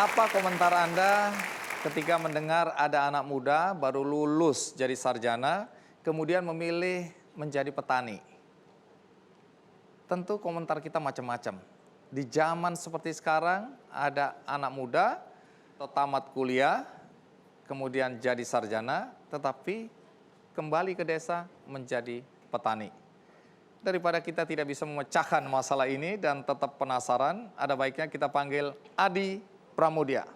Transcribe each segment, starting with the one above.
Apa komentar Anda ketika mendengar ada anak muda baru lulus jadi sarjana, kemudian memilih menjadi petani? Tentu komentar kita macam-macam. Di zaman seperti sekarang, ada anak muda atau tamat kuliah, kemudian jadi sarjana, tetapi kembali ke desa menjadi petani. Daripada kita tidak bisa memecahkan masalah ini dan tetap penasaran, ada baiknya kita panggil Adi Pramudia.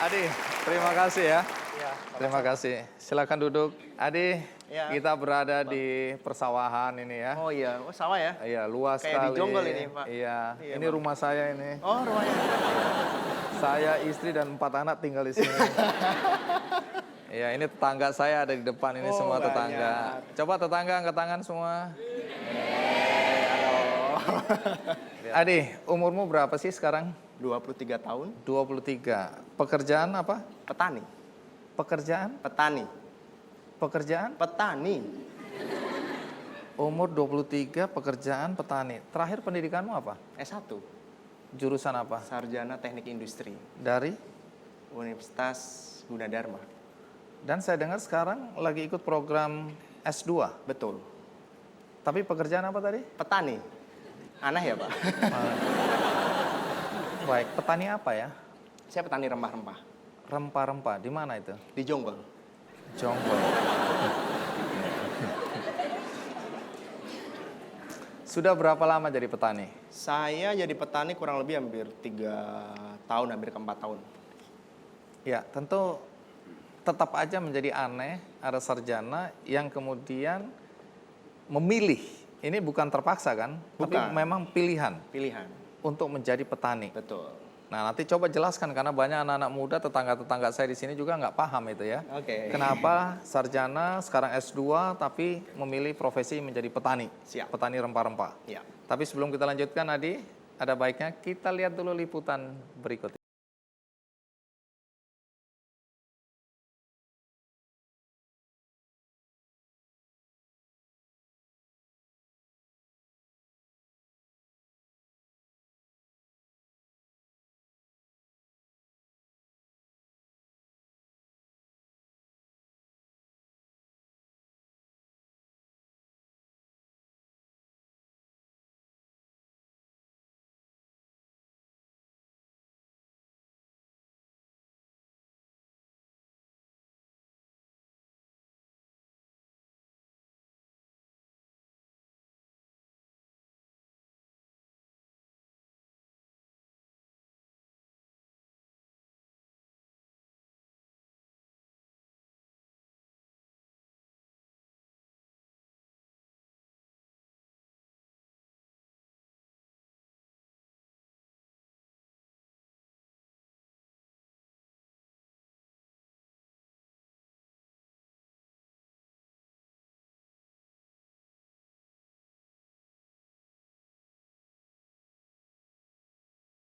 Adi, terima kasih ya. Iya, Terima kasih. Silakan duduk. Adi, Ya. kita berada di persawahan ini ya. Oh iya, oh sawah ya? Iya, luas Kayak di sekali. Jonggol ini, Pak. Iya, Iya, ini Bang. rumah saya ini. Oh rumahnya. Saya, istri dan 4 anak tinggal di sini. Iya, ini tetangga saya ada di depan ini Oh, semua banyak. tetangga. Coba tetangga angkat tangan semua. Halo. Adi, umurmu berapa sih sekarang? 23 tahun, 23. Pekerjaan apa? petani. Pekerjaan? Petani. Pekerjaan? Petani. Umur 23, pekerjaan petani. Terakhir pendidikanmu apa? S1, Jurusan apa? Sarjana Teknik Industri, Dari? Universitas Gunadarma. Dan saya dengar sekarang lagi ikut program S2. Betul. Tapi pekerjaan apa tadi? Petani. Aneh ya, Pak? Baik, petani apa ya? Saya petani rempah-rempah Rempah-rempah, di mana itu? di Jonggol. Jonggol. Sudah berapa lama jadi petani? Saya jadi petani kurang lebih hampir 3 tahun, hampir ke 4 tahun. Ya, tentu tetap aja menjadi aneh ada sarjana yang kemudian memilih. Ini bukan terpaksa kan? Tapi Bukan. memang pilihan Pilihan. untuk menjadi petani. Betul. Nah, nanti coba jelaskan karena banyak anak-anak muda, tetangga-tetangga saya di sini juga nggak paham itu ya. Oke. Kenapa sarjana sekarang S2 tapi memilih profesi menjadi petani? Siap. Petani rempah-rempah. Ya. Tapi sebelum kita lanjutkan, Adi, ada baiknya kita lihat dulu liputan berikut.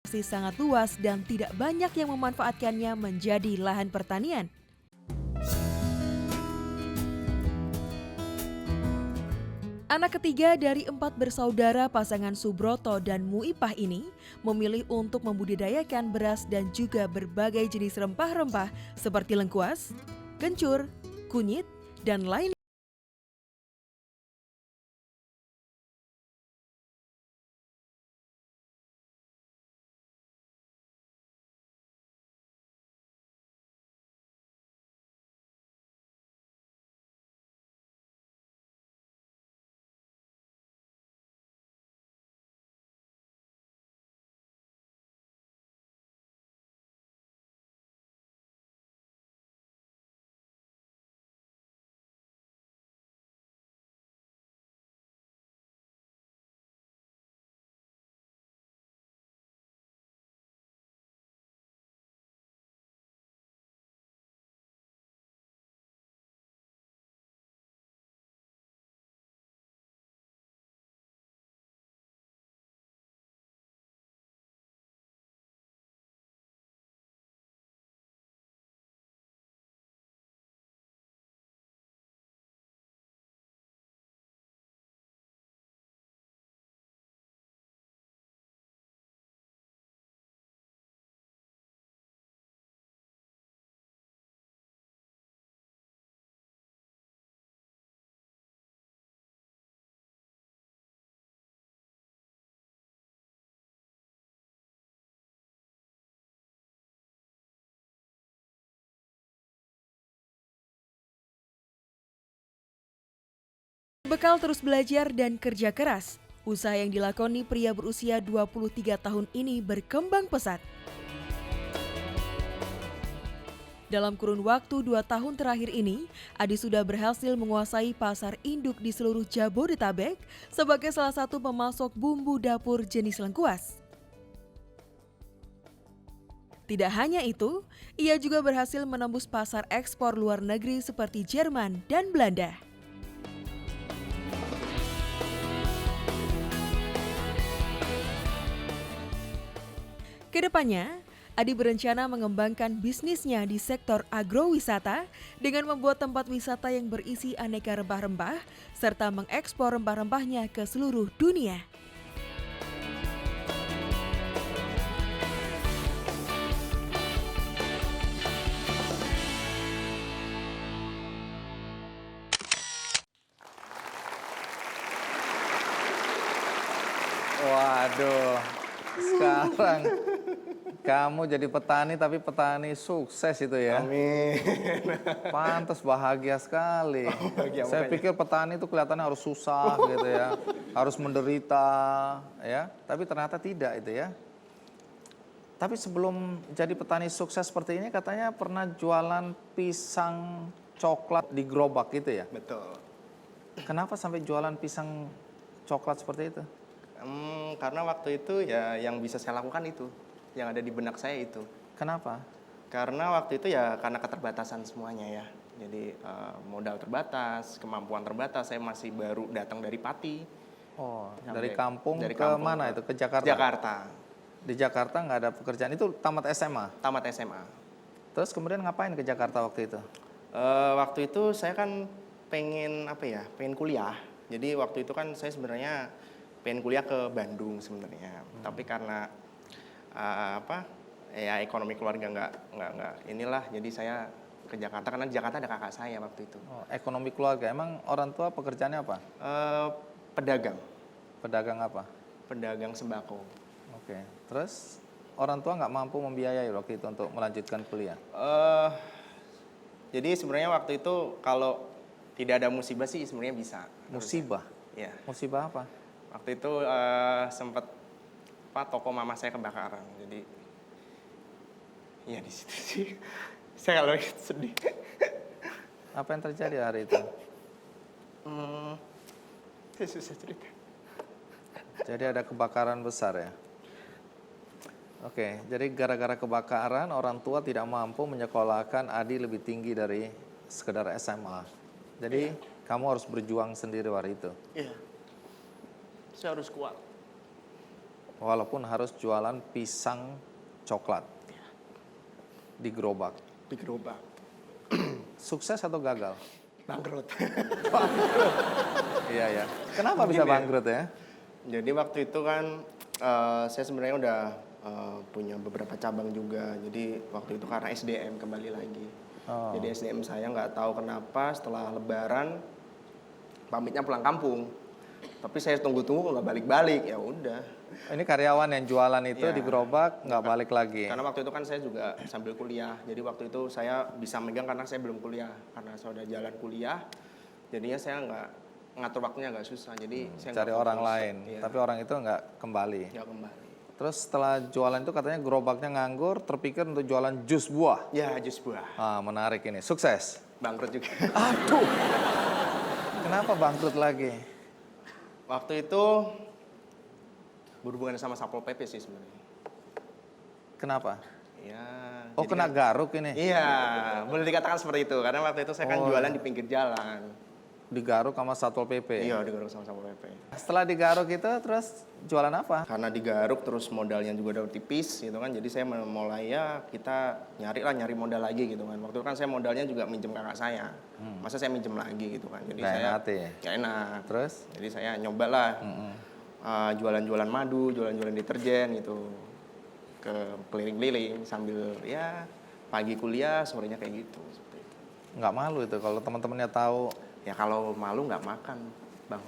Masih sangat luas dan tidak banyak yang memanfaatkannya menjadi lahan pertanian. Anak ketiga dari 4 bersaudara pasangan Subroto dan Muipah ini memilih untuk membudidayakan beras dan juga berbagai jenis rempah-rempah seperti lengkuas, kencur, kunyit, dan lain Berbekal terus belajar dan kerja keras, usaha yang dilakoni pria berusia 23 tahun ini berkembang pesat. Dalam kurun waktu 2 tahun terakhir ini, Adi sudah berhasil menguasai pasar induk di seluruh Jabodetabek sebagai salah satu pemasok bumbu dapur jenis lengkuas. Tidak hanya itu, ia juga berhasil menembus pasar ekspor luar negeri seperti Jerman dan Belanda. Kedepannya, Adi berencana mengembangkan bisnisnya di sektor agrowisata dengan membuat tempat wisata yang berisi aneka rempah-rempah serta mengekspor rempah-rempahnya ke seluruh dunia. Waduh, sekarang kamu jadi petani tapi petani sukses itu ya. Amin. Pantas bahagia sekali. bahagia Saya makanya. pikir petani itu kelihatannya harus susah gitu ya, harus menderita ya. Tapi ternyata tidak itu ya. Tapi sebelum jadi petani sukses seperti ini katanya pernah jualan pisang coklat di gerobak gitu ya. Betul. Kenapa sampai jualan pisang coklat seperti itu? Karena waktu itu ya yang bisa saya lakukan itu, yang ada di benak saya itu. Kenapa? Karena waktu itu ya karena keterbatasan semuanya ya. Jadi modal terbatas, kemampuan terbatas. Saya masih baru datang dari Pati. Oh, Sampai- dari kampung dari ke kampung mana itu? Ke Jakarta? Jakarta, Di Jakarta nggak ada pekerjaan, itu tamat SMA. tamat SMA. Terus kemudian ngapain ke Jakarta waktu itu? Waktu itu saya kan pengen pengen kuliah. Jadi waktu itu kan saya sebenarnya pengen kuliah ke Bandung sebenarnya. Tapi karena ya ekonomi keluarga nggak inilah, jadi saya ke Jakarta karena di Jakarta ada kakak saya waktu itu. Oh, ekonomi keluarga. Emang orang tua pekerjaannya apa? Pedagang, Pedagang apa? pedagang sembako. Oke. Terus orang tua nggak mampu membiayai waktu itu untuk melanjutkan kuliah? Jadi sebenarnya waktu itu kalau tidak ada musibah sih sebenarnya bisa. Musibah? Ya. Musibah apa? Waktu itu sempat toko mama saya kebakaran. Jadi ya di situ sih saya kalau sedih. Apa yang terjadi hari itu? Saya susah cerita. Jadi ada kebakaran besar ya? Oke, jadi gara-gara kebakaran orang tua tidak mampu menyekolahkan Adi lebih tinggi dari sekedar SMA. Jadi kamu harus berjuang sendiri hari itu. Iya. Saya harus kuat. Walaupun harus jualan pisang coklat di gerobak. Di gerobak. Sukses atau gagal? Bangkrut. Iya ya. Kenapa bisa bangkrut ya? Jadi waktu itu kan saya sebenarnya udah punya beberapa cabang juga. Jadi waktu itu karena SDM kembali lagi. Oh. Jadi SDM saya nggak tahu kenapa setelah Lebaran pamitnya pulang kampung. Tapi saya tunggu-tunggu kok nggak balik-balik, ya udah. Ini karyawan yang jualan itu Ya. di gerobak nggak balik lagi. Karena waktu itu kan saya juga sambil kuliah. Jadi waktu itu saya bisa megang karena saya belum kuliah. Karena saya udah jalan kuliah, jadinya saya nggak ngatur waktunya agak susah. Jadi saya Cari nggak orang fokus. lain. Iya, Tapi orang itu nggak kembali. nggak kembali. Terus setelah jualan itu katanya gerobaknya nganggur, terpikir untuk jualan jus buah. Ya jus buah. Ah, menarik ini. Sukses. Bangkrut juga. Aduh. Kenapa bangkrut lagi? Waktu itu berhubungan sama Satpol PP sih sebenarnya. Kenapa? Ya. Oh, jadi kena kan- garuk ini. Iya, boleh dikatakan seperti itu. Karena waktu itu saya kan Oh. jualan di pinggir jalan. Digaruk sama Satpol PP. Iya, digaruk sama Satpol PP. Setelah digaruk itu terus jualan apa? Karena digaruk terus modalnya juga udah tipis gitu kan. Jadi saya mulai ya kita nyari modal lagi gitu kan. Waktu itu kan saya modalnya juga minjem kakak saya. Masa saya minjem lagi gitu kan. Jadi Nggak saya enak hati ya? nggak enak. Terus? Jadi saya nyobalah jualan-jualan madu, jualan-jualan deterjen gitu. Ke keliling-keliling sambil ya pagi kuliah, sorenya kayak gitu. Seperti itu. Nggak malu itu kalau teman-temannya tahu. Ya kalau malu nggak makan, Bang.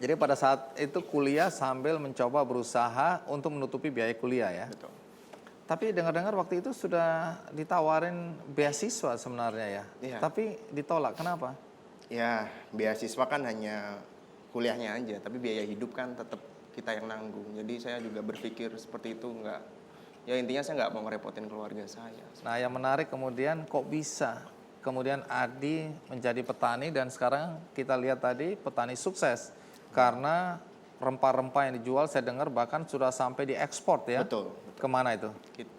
Jadi pada saat itu kuliah sambil mencoba berusaha untuk menutupi biaya kuliah ya. Betul. Tapi dengar-dengar waktu itu sudah ditawarin beasiswa sebenarnya ya. Iya. Tapi ditolak. Kenapa? Ya, beasiswa kan hanya kuliahnya aja, tapi biaya hidup kan tetap kita yang nanggung. Jadi saya juga berpikir seperti itu, nggak, ya intinya saya nggak mau ngerepotin keluarga saya. Nah, yang menarik kemudian kok bisa kemudian Adi menjadi petani dan sekarang kita lihat tadi petani sukses karena rempah-rempah yang dijual saya dengar bahkan sudah sampai diekspor ya. Betul. Kemana itu?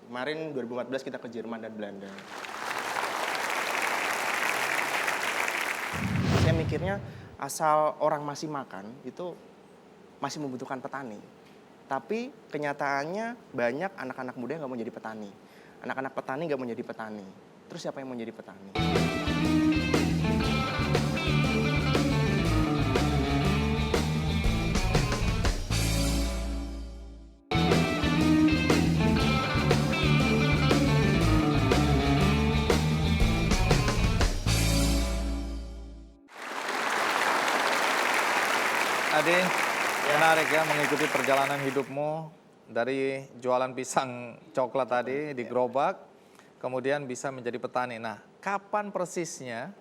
Kemarin 2014 kita ke Jerman dan Belanda. Saya mikirnya asal orang masih makan itu masih membutuhkan petani. Tapi kenyataannya banyak anak-anak muda yang nggak mau jadi petani. Anak-anak petani nggak mau jadi petani. Terus siapa yang mau jadi petani? Adi, menarik ya mengikuti perjalanan hidupmu dari jualan pisang coklat tadi di gerobak, kemudian bisa menjadi petani. Nah, kapan persisnya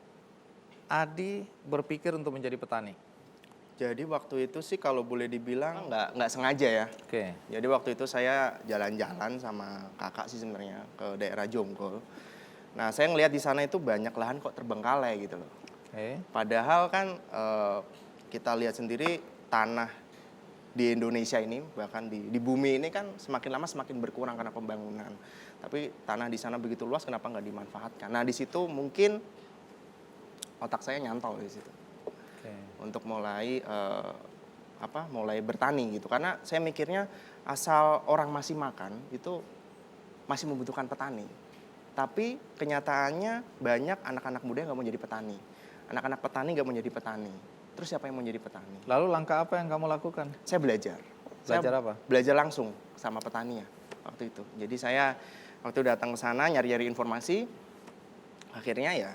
Adi berpikir untuk menjadi petani? Jadi waktu itu sih kalau boleh dibilang nggak sengaja ya. Oke. Jadi waktu itu saya jalan-jalan sama kakak sih sebenarnya ke daerah Jonggol. Nah saya ngelihat di sana itu banyak lahan kok terbengkalai gitu loh. Oke. Padahal kan kita lihat sendiri tanah di Indonesia ini bahkan di bumi ini kan semakin lama semakin berkurang karena pembangunan. Tapi tanah di sana begitu luas, kenapa nggak dimanfaatkan? Nah di situ mungkin otak saya nyantol di situ untuk mulai mulai bertani gitu. Karena saya mikirnya asal orang masih makan itu masih membutuhkan petani. Tapi kenyataannya banyak anak-anak muda yang nggak mau jadi petani. Anak-anak petani nggak mau jadi petani. Terus siapa yang mau jadi petani? Lalu langkah apa yang kamu lakukan? Saya belajar. Belajar apa? Belajar langsung sama petani ya waktu itu. Jadi saya waktu datang ke sana nyari-nyari informasi, akhirnya ya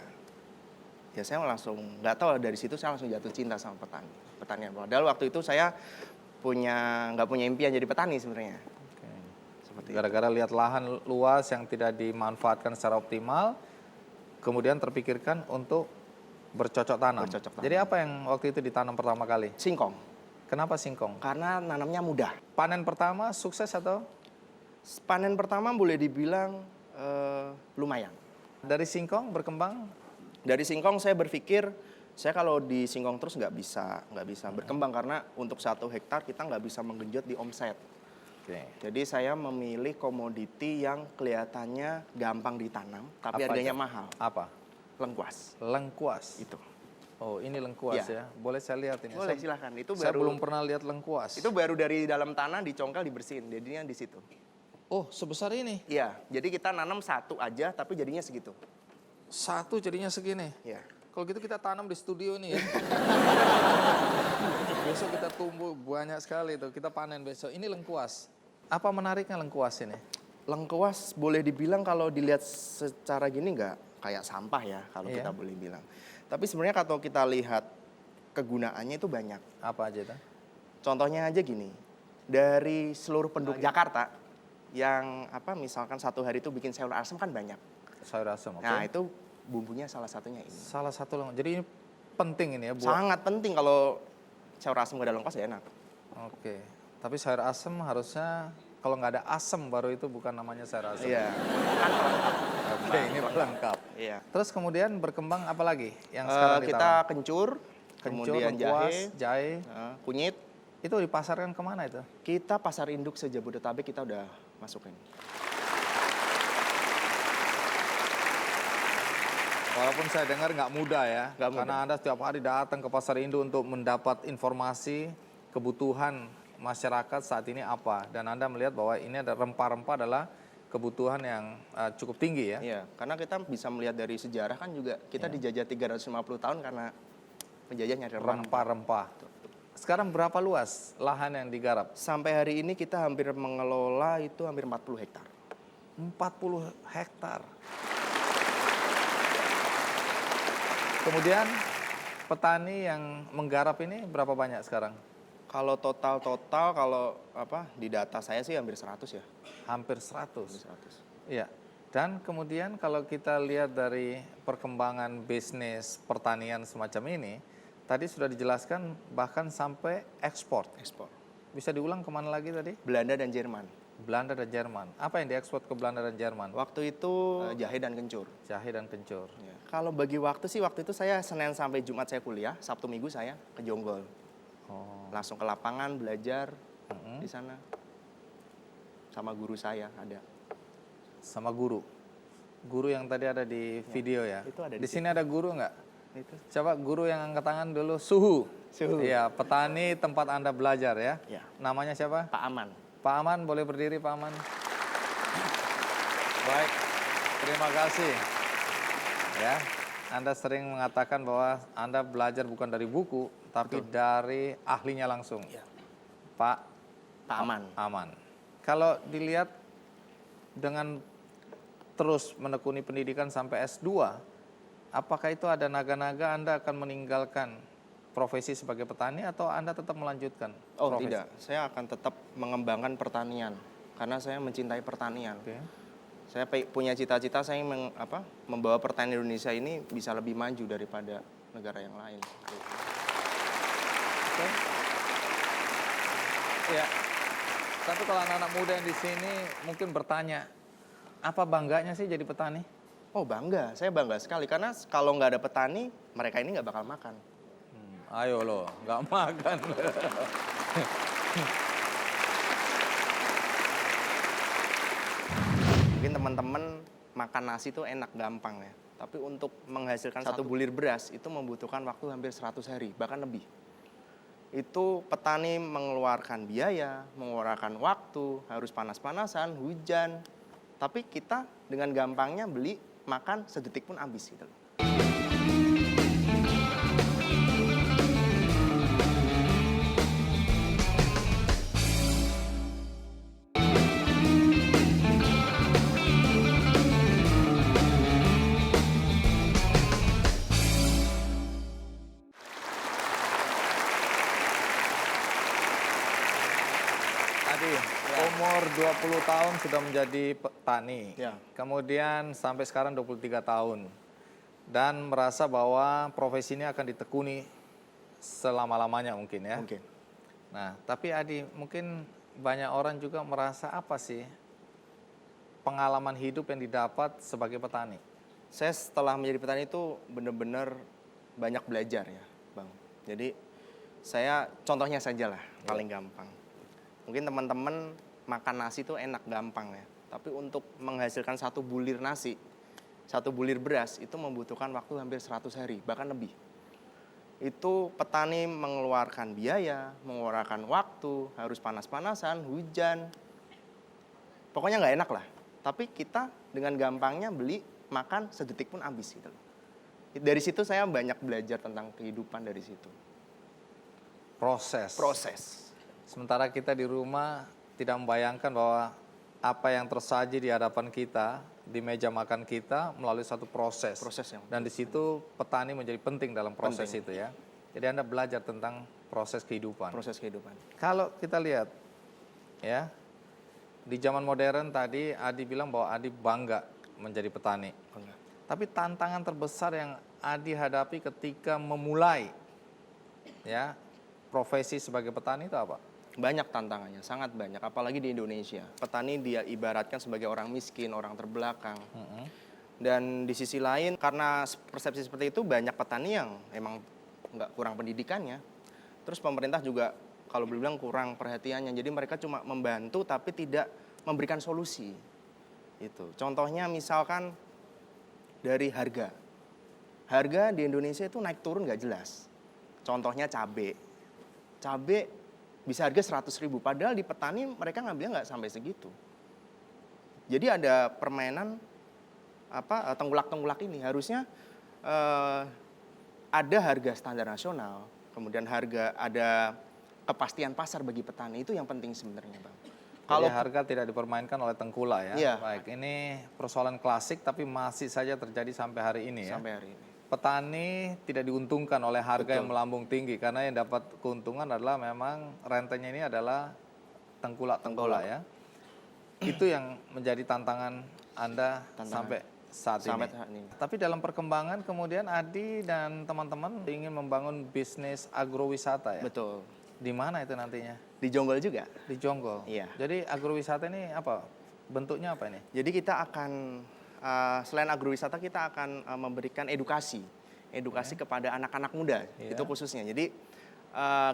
saya langsung nggak tahu dari situ saya langsung jatuh cinta sama pertanian. Padahal waktu itu saya nggak punya impian jadi petani sebenarnya. Oke. Seperti Gara-gara lihat lahan luas yang tidak dimanfaatkan secara optimal, kemudian terpikirkan untuk bercocok tanam. Bercocok tanam. Jadi apa yang waktu itu ditanam pertama kali? Singkong. Kenapa singkong? Karena nanamnya mudah. Panen pertama sukses atau? Panen pertama boleh dibilang lumayan. Dari singkong berkembang? Dari singkong saya berpikir saya kalau di singkong terus nggak bisa berkembang karena untuk 1 hektar kita nggak bisa menggenjot di omset. Oke. Jadi saya memilih komoditi yang kelihatannya gampang ditanam tapi Apa harganya itu? mahal. Apa? Lengkuas. Lengkuas. Itu. Oh, ini lengkuas Iya. ya. Boleh saya lihat ini? Boleh Saya- silahkan. Itu Saya baru belum pernah lihat lengkuas. itu baru dari dalam tanah dicongkel dibersihin. Jadinya di situ. Oh, sebesar ini. Iya. Jadi kita nanam 1 aja tapi jadinya segitu. Satu jadinya segini. Iya. Kalau gitu kita tanam di studio nih ya. Besok kita tumbuh banyak sekali tuh. Kita panen besok. Ini lengkuas. Apa menariknya lengkuas ini? Lengkuas boleh dibilang kalau dilihat secara gini nggak kayak sampah ya kalau Iya. kita boleh bilang. Tapi sebenarnya kalau kita lihat kegunaannya itu banyak. Apa aja itu? Contohnya aja gini, dari seluruh penduduk Jakarta yang misalkan 1 hari itu bikin sayur asem kan banyak. Sayur asam, oke. Nah itu bumbunya salah satunya ini. Salah satu lengkuas. Jadi ini penting ini ya buat. Sangat penting kalau sayur asem gak ada lengkuas ya enak. Oke. Tapi sayur asem harusnya kalau nggak ada asem baru itu bukan namanya sayur asem. Iya. Kan pelengkap. Oke, ini pelengkap. Iya. Terus kemudian berkembang apa lagi yang sekarang Kita ditanam? kencur, Kencur, kemudian lengkuas, jahe, jahe. kunyit. Itu dipasarkan kemana itu? Kita pasar induk se-Jabodetabek kita udah masukin. Walaupun saya dengar nggak mudah ya, Nggak mudah. karena Anda setiap hari datang ke pasar induk untuk mendapat informasi kebutuhan masyarakat saat ini apa. Dan Anda melihat bahwa ini ada rempah-rempah adalah kebutuhan yang cukup tinggi ya. Iya, karena kita bisa melihat dari sejarah kan juga kita dijajah 350 tahun karena penjajah nyari rempah. Rempah-rempah. Sekarang berapa luas lahan yang digarap? Sampai hari ini kita hampir mengelola itu hampir 40 hektar. 40 hektar. Kemudian petani yang menggarap ini berapa banyak sekarang? Kalau total kalau di data saya sih hampir 100 ya. Hampir Hampir 100. 100. Iya. Dan kemudian kalau kita lihat dari perkembangan bisnis pertanian semacam ini, Tadi sudah dijelaskan bahkan sampai ekspor. ekspor. Bisa diulang kemana lagi tadi? Belanda dan Jerman. Belanda dan Jerman. Apa yang diekspor ke Belanda dan Jerman? Waktu itu jahe dan kencur. Jahe dan kencur. Ya. Kalau bagi waktu sih, waktu itu saya Senin sampai Jumat saya kuliah, Sabtu Minggu saya ke Jonggol. Oh. Langsung ke lapangan belajar di sana. Sama guru saya ada. Sama guru. Guru yang tadi ada di video ya. itu ada di sini ada guru nggak? Itu. Coba guru yang angkat tangan dulu. Suhu. Suhu. Iya, petani tempat Anda belajar ya. Ya. Namanya siapa? Pak Aman. Pak Aman, boleh berdiri Pak Aman. Baik, terima kasih. Ya, Anda sering mengatakan bahwa Anda belajar bukan dari buku, tapi dari ahlinya langsung. Ya. Pak Pak Aman. Aman. Kalau dilihat dengan terus menekuni pendidikan sampai S2, apakah itu ada naga-naga Anda akan meninggalkan profesi sebagai petani atau Anda tetap melanjutkan Oh profesi? tidak, saya akan tetap mengembangkan pertanian karena saya mencintai pertanian. Oke. Saya punya cita-cita saya membawa pertanian Indonesia ini bisa lebih maju daripada negara yang lain. Oke. Ya. Tapi kalau anak-anak muda yang di sini mungkin bertanya, apa bangganya sih jadi petani? Oh bangga, saya bangga sekali karena kalau nggak ada petani, mereka ini nggak bakal makan. Ayo loh, nggak makan. Mungkin teman-teman makan nasi itu enak, gampang ya. Tapi untuk menghasilkan satu bulir beras itu membutuhkan waktu hampir 100 hari, bahkan lebih. Itu petani mengeluarkan biaya, mengeluarkan waktu, harus panas-panasan, hujan. Tapi kita dengan gampangnya beli, makan sedetik pun habis gitu loh. Adi, umur 20 tahun sudah menjadi petani. Ya. Kemudian sampai sekarang 23 tahun. Dan merasa bahwa profesi ini akan ditekuni selama-lamanya mungkin ya. Mungkin. Nah, tapi Adi, mungkin banyak orang juga merasa apa sih pengalaman hidup yang didapat sebagai petani? Saya setelah menjadi petani itu benar-benar banyak belajar ya, Bang. Jadi saya contohnya saja lah, paling gampang. Mungkin teman-teman makan nasi itu enak, gampang ya. Tapi untuk menghasilkan satu bulir nasi, satu bulir beras itu membutuhkan waktu hampir 100 hari, bahkan lebih. Itu petani mengeluarkan biaya, mengeluarkan waktu, harus panas-panasan, hujan. Pokoknya nggak enak lah. Tapi kita dengan gampangnya beli, makan sedetik pun habis gitu loh. Dari situ saya banyak belajar tentang kehidupan dari situ. Proses. Sementara kita di rumah tidak membayangkan bahwa apa yang tersaji di hadapan kita, di meja makan kita melalui satu proses. Dan di situ petani menjadi penting dalam proses itu ya. Jadi Anda belajar tentang proses kehidupan. Proses kehidupan. Kalau kita lihat ya, di zaman modern tadi Adi bilang bahwa Adi bangga menjadi petani. Bangga. Tapi tantangan terbesar yang Adi hadapi ketika memulai ya profesi sebagai petani itu apa? Banyak tantangannya, sangat banyak. Apalagi di Indonesia. Petani dia ibaratkan sebagai orang miskin, orang terbelakang. Dan di sisi lain, karena persepsi seperti itu, banyak petani yang emang nggak kurang pendidikannya. Terus pemerintah juga kalau bilang kurang perhatiannya. Jadi mereka cuma membantu tapi tidak memberikan solusi. Itu. Contohnya misalkan dari harga. Harga di Indonesia itu naik turun nggak jelas. Contohnya cabai. Cabai bisa harga 100.000, padahal di petani mereka ngambilnya nggak sampai segitu. Jadi ada permainan tenggulak-tenggulak ini. Harusnya ada harga standar nasional, kemudian ada kepastian pasar bagi petani, itu yang penting sebenarnya, Bang. Kalau harga tidak dipermainkan oleh tengkulak ya. Iya. Baik, ini persoalan klasik tapi masih saja terjadi sampai hari ini ya. Sampai hari ini. Petani tidak diuntungkan oleh harga yang melambung tinggi karena yang dapat keuntungan adalah memang rentenya ini adalah tengkulak ya. Itu yang menjadi tantangan Anda sampai saat sampai ini. saat ini. Tapi dalam perkembangan kemudian Adi dan teman-teman ingin membangun bisnis agrowisata ya? Betul. Di mana itu nantinya? Di Jonggol juga. Di Jonggol? Iya. Jadi agrowisata ini apa? Bentuknya apa ini? Jadi kita akan selain agrowisata kita akan memberikan edukasi kepada anak-anak muda Iya. itu khususnya. Jadi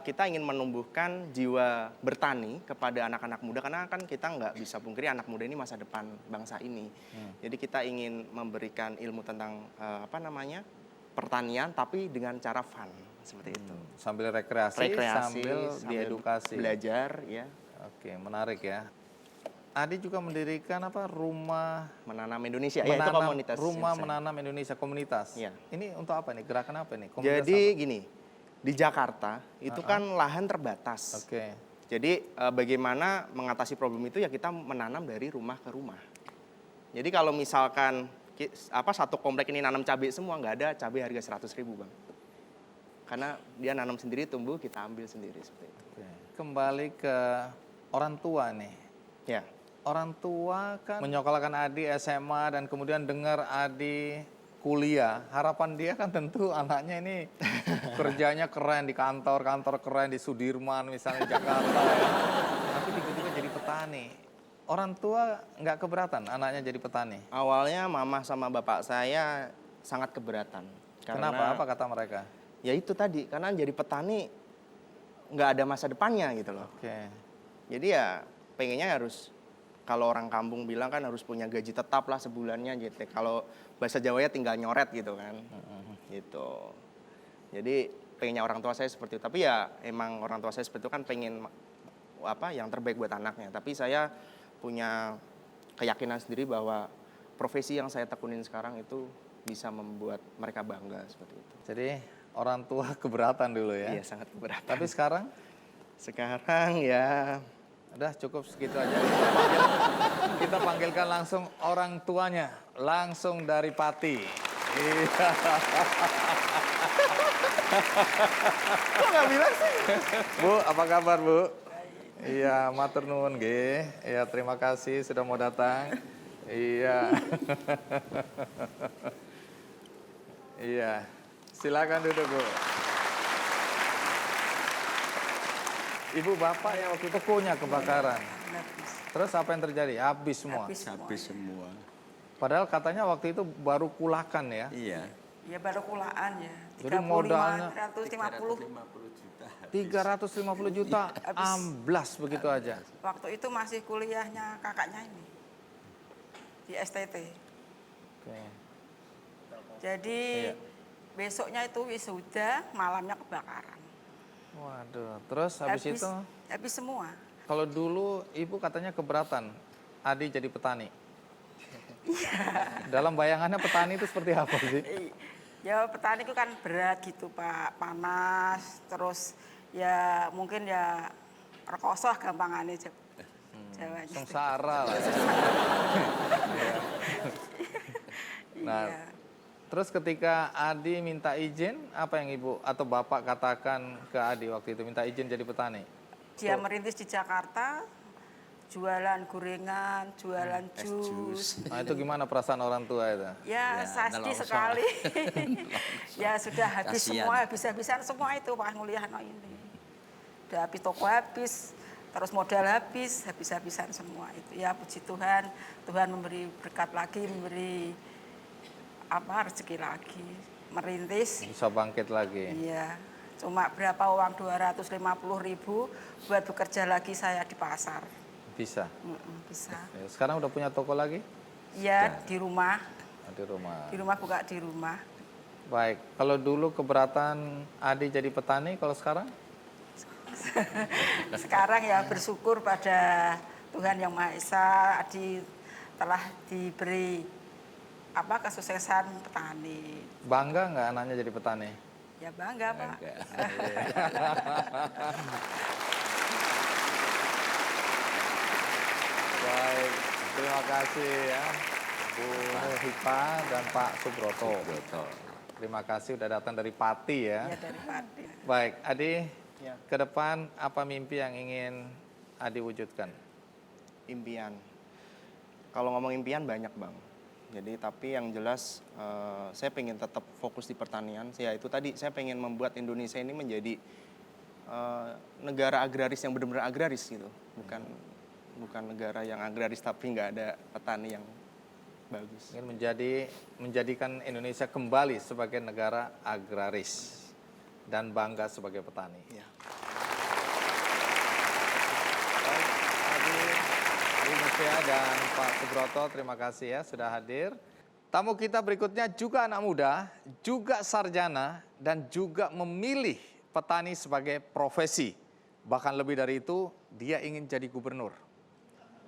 kita ingin menumbuhkan jiwa bertani kepada anak-anak muda karena kan kita nggak bisa pungkiri anak muda ini masa depan bangsa ini. Jadi kita ingin memberikan ilmu tentang pertanian tapi dengan cara fun seperti itu. Sambil rekreasi, sambil diedukasi. Belajar ya. Oke, menarik ya. Adi juga mendirikan rumah Menanam Indonesia ya, itu komunitas. Rumah yang saya- Menanam Indonesia komunitas. Iya. Ini untuk apa nih? Gerakan apa nih? Komunitas Jadi apa? gini, di Jakarta itu kan lahan terbatas. Oke. Jadi bagaimana mengatasi problem itu ya kita menanam dari rumah ke rumah. Jadi kalau misalkan satu komplek ini nanam cabai semua, nggak ada cabai harga 100.000 Bang. Karena dia nanam sendiri, tumbuh, kita ambil sendiri seperti itu. Oke. Kembali ke orang tua nih. Ya, Orang tua kan menyekolahkan Adi SMA dan kemudian dengar Adi kuliah. Harapan dia kan tentu anaknya ini kerjanya keren di kantor keren di Sudirman misalnya Jakarta ya. Tapi tiba-tiba jadi petani. Orang tua nggak keberatan anaknya jadi petani. awalnya mama sama bapak saya sangat keberatan. Kenapa? Apa kata mereka? Ya itu tadi, karena jadi petani nggak ada masa depannya gitu loh. Oke. Jadi ya pengennya harus, kalau orang kampung bilang kan harus punya gaji tetap lah sebulannya gitu. Kalau bahasa Jawanya tinggal nyoret gitu kan. Gitu. Jadi pengennya orang tua saya seperti itu. Tapi ya emang orang tua saya seperti itu kan pengen yang terbaik buat anaknya. Tapi saya punya keyakinan sendiri bahwa profesi yang saya tekunin sekarang itu bisa membuat mereka bangga seperti itu. Jadi orang tua keberatan dulu ya. Iya, sangat keberatan. Tapi sekarang Sekarang ya udah cukup segitu aja. Kita panggilkan langsung orang tuanya, langsung dari Pati. Iya. kok nggak bilang sih? Bu, apa kabar Bu? Iya, matur nuwun nggih. Iya, terima kasih sudah mau datang. Iya. Iya. Silakan duduk, Bu. Ibu bapak yang waktu itu tokonya kebakaran. Terus apa yang terjadi? Habis semua. Habis semua. Padahal katanya waktu itu baru kulakan ya. Iya. Ya baru kulaan ya. Jadi modalnya 350. 350 juta. 350 juta amblas begitu aja. Waktu itu masih kuliahnya kakaknya ini. Di STT. Oke. Jadi Iya. besoknya itu wisuda, malamnya kebakaran. Waduh, terus habis itu Habis semua. kalau dulu ibu katanya keberatan Adi jadi petani. Dalam bayangannya petani itu seperti apa sih? Ya petani itu kan berat gitu Pak, panas, terus ya mungkin ya rekoso gampangannya Jawanya. Sengsara lah. Nah, Iya. terus ketika Adi minta izin, apa yang ibu atau bapak katakan ke Adi waktu itu minta izin jadi petani? Dia merintis di Jakarta, jualan gorengan, jualan jus. Nah itu gimana perasaan orang tua itu? Ya, Ya, sadis nelongso. sekali. Ya sudah habis Kasihan. semua, habis-habisan semua itu pas nguliah no ini. Udah habis toko habis, terus modal habis, habis-habisan semua itu. Ya puji Tuhan, Tuhan memberi berkat lagi, memberi rezeki lagi, merintis. Bisa bangkit lagi. Iya, cuma berapa uang 250.000 buat bekerja lagi saya di pasar. Bisa. Bisa. Ya, sekarang udah punya toko lagi? Iya, di rumah. Di rumah. Di rumah buka di rumah. Baik, kalau dulu keberatan Adi jadi petani, kalau sekarang? Sekarang ya bersyukur pada Tuhan Yang Maha Esa, Adi telah diberi kesuksesan petani. Bangga nggak anaknya jadi petani? Ya bangga Pak. Baik, terima kasih ya Bu Hipa dan Pak Subroto. Betul. Terima kasih udah datang dari Pati ya. Ya dari Pati. Baik, Adi, Ya. ke depan apa mimpi yang ingin Adi wujudkan? Impian. Kalau ngomong impian banyak Bang. Jadi tapi yang jelas saya pengen tetap fokus di pertanian. Ya itu tadi saya pengen membuat Indonesia ini menjadi negara agraris yang benar-benar agraris gitu. Bukan negara yang agraris tapi nggak ada petani yang bagus. Ingin menjadikan Indonesia kembali sebagai negara agraris dan bangga sebagai petani. Ya. Baik, hadir Bu Mutia dan Pak Subroto, terima kasih ya sudah hadir. Tamu kita berikutnya juga anak muda, juga sarjana, dan juga memilih petani sebagai profesi. Bahkan lebih dari itu, dia ingin jadi gubernur.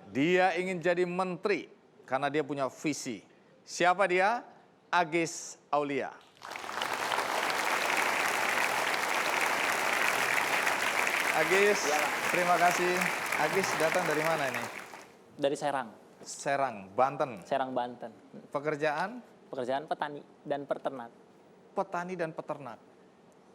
Dia ingin jadi menteri, karena dia punya visi. Siapa dia? Agis Aulia. Agis, terima kasih. Agis datang dari mana ini? Dari Serang, Serang, Banten. Serang Banten. Pekerjaan Pekerjaan petani dan peternak petani dan peternak.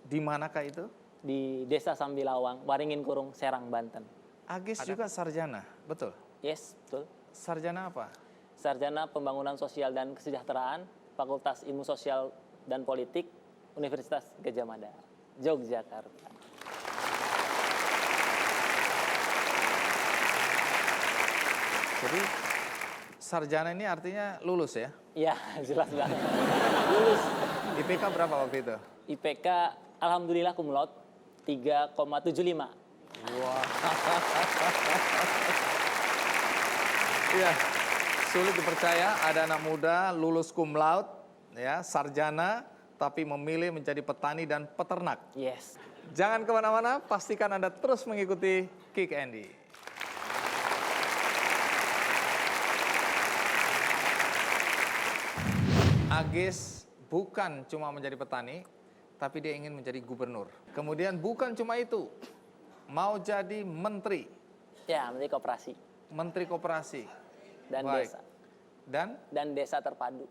Di manakah itu? di Desa Sambilawang, Waringin Kurung, Serang, Banten. Agis juga sarjana, betul? Yes, betul. Sarjana apa? Sarjana Pembangunan Sosial dan Kesejahteraan, Fakultas Ilmu Sosial dan Politik, Universitas Gadjah Mada, Yogyakarta. Jadi sarjana ini artinya lulus ya? Iya, jelas banget. Lulus. IPK berapa waktu itu? IPK, alhamdulillah cum laude 3,75. Wah. Iya, sulit dipercaya ada anak muda lulus cum laude, ya, sarjana, tapi memilih menjadi petani dan peternak. Yes. Jangan kemana-mana, pastikan Anda terus mengikuti Kick Andy. Agis bukan cuma menjadi petani, tapi dia ingin menjadi gubernur. Kemudian bukan cuma itu, mau jadi menteri, Ya, Menteri Koperasi menteri koperasi. dan Baik. Desa. Dan Dan Desa Terpadu.